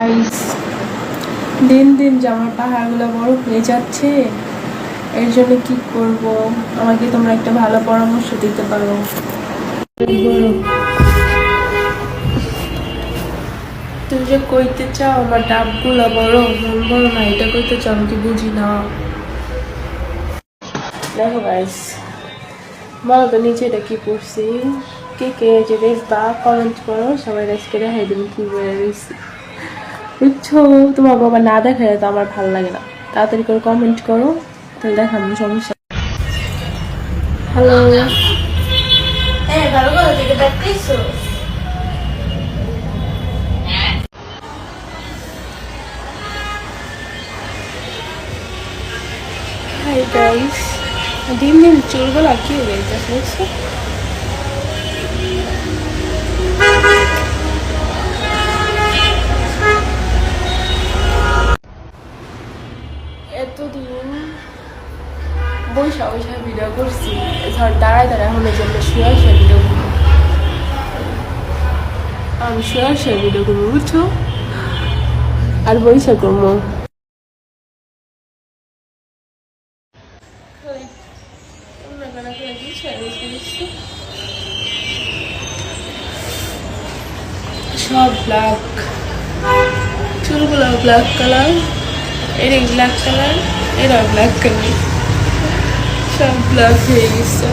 Guys, দিন দিন যে আমার পাহাড়গুলো বড় হয়ে যাচ্ছে, এর জন্য কি করব? আমাকে তোমরা একটা ভালো পরামর্শ দিতে পারো? তুমি যে কইতে চাও আমার ডাবগুলো বড়, মন বড় না, এটা কইতে চাও, আমি কি বুঝি না? দেখো গাইস, বলো তো নিচে এটা কি করছি? কে কে যে দেখবা কমেন্ট করো, সবাই আজকে দেখাই দেবে কি বলে রয়েছি, বুঝছো? তোমার বাবা না দেখালে তো আমার ভালো লাগে না। তাড়াতাড়ি করে কমেন্ট করো, তাহলে দেখাবো, সমস্যা। হ্যালো, হ্যাঁ ভালো করে দেখে দেখতেছো। হাই গাইস, দিন দিন চুলগুলো কি হয়ে যাচ্ছে বুঝছো? এতদিন বৈশা বৈশা ভিডিও করছি, ধর দাঁড়ায় দাঁড়ায় এখন এই জন্য শুয়ে শুয়ে ভিডিও করবো, আমি শুয়ে শুয়ে ভিডিও করবো, বুঝছো? আর বৈশা করবো সব ব্ল্যাক, চুলগুলো ব্ল্যাক কালার, এর ব্ল্যাক কালার, এরা ব্ল্যাক কালার, সব ব্ল্যাক হয়ে গেছে।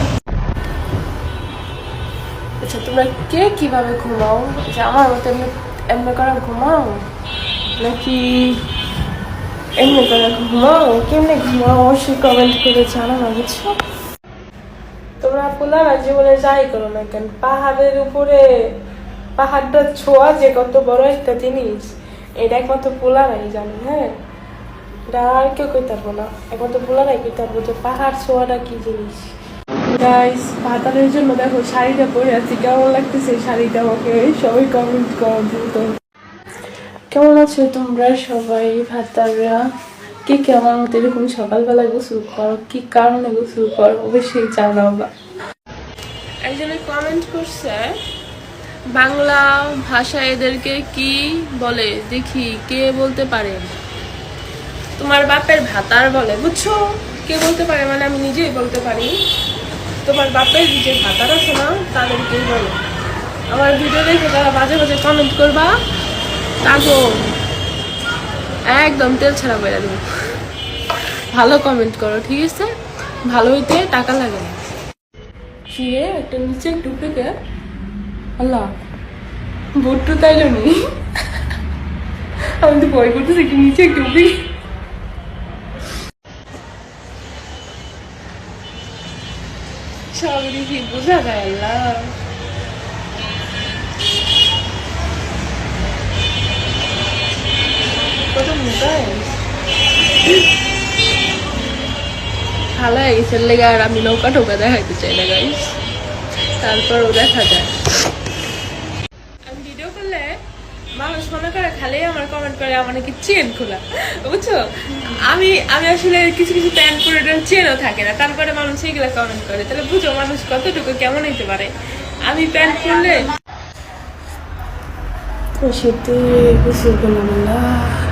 আচ্ছা, তোমরা কে কিভাবে ঘুমাও? যে আমার মতো এমনি এমনি করে ঘুমাও, নাকি এমনি করে ঘুমাও? কেমনে ঘুমাও অবশ্যই কমেন্ট করে জানানো, বুঝছো? তোমরা পোলারা জীবনে যাই করো না কেন, পাহাড়ের উপরে পাহাড়টা ছোঁয়া যে কত বড় একটা জিনিস, এটা একমাত্র পোলারাই জানে। হ্যাঁ, এটা আর কেউ কইতে পারবো না, একমাত্র পোলারাই কইতে পারবো যে পাহাড় ছোঁয়াটা কি জিনিস। গাইস, পাতালের জন্য দেখো শাড়িটা পরে আছি, কেমন লাগতেছে শাড়িটা? আমাকে সবাই কমেন্ট করো দ্রুত। কেমন আছো তোমরা সবাই ভাতাররা? কে কে আমার মতো এরকম সকালবেলা গোসল করো? কি কারণে গোসল করো অবশ্যই জানাবা। একজনে কমেন্ট করছে, বাংলা ভাষা এদেরকে কি বলে দেখি, কে বলতে পারে? তোমার বাপের ভাতার বলে, বুঝছো? কে বলতে পারে মানে আমি নিজেই বলতে পারি। তোমার বাপের যে ভাতার আছে না, তাদেরকেই বলে। আমার ভিডিও দেখে তারা বাজে বাজে কমেন্ট করবা, তাগো একদম তেল ছাড়া বেড়া দেবো। ভালো কমেন্ট করো, ঠিক আছে? ভালো হইতে টাকা লাগে না। কি রে, একটা নিচে একটু থেকে আল্লাহ ভুট্টু তাইল নি, আমি তো ভয় করতেছি একটু নিচে একটু উঠে। সবই কি বোঝা যায় আল্লাহ। কত মোটাই ভালো হয়ে গেছে লেগে, আর আমি নৌকা টোকা দেখাইতে চাই না গাইস, তারপরও দেখা যায়। আমি ভিডিও করলে মানুষ মনে করে খালি আমার কমেন্ট করে আমার নাকি চেন খোলা, বুঝছো? আমি আসলে কিছু কিছু প্যান্ট পরে চেনও থাকে না, তারপরে মানুষ সেইগুলা কমেন্ট করে, তাহলে বুঝো মানুষ কতটুকু কেমন হইতে পারে। আমি প্যান্ট পরলে শীতে গোসল করলাম।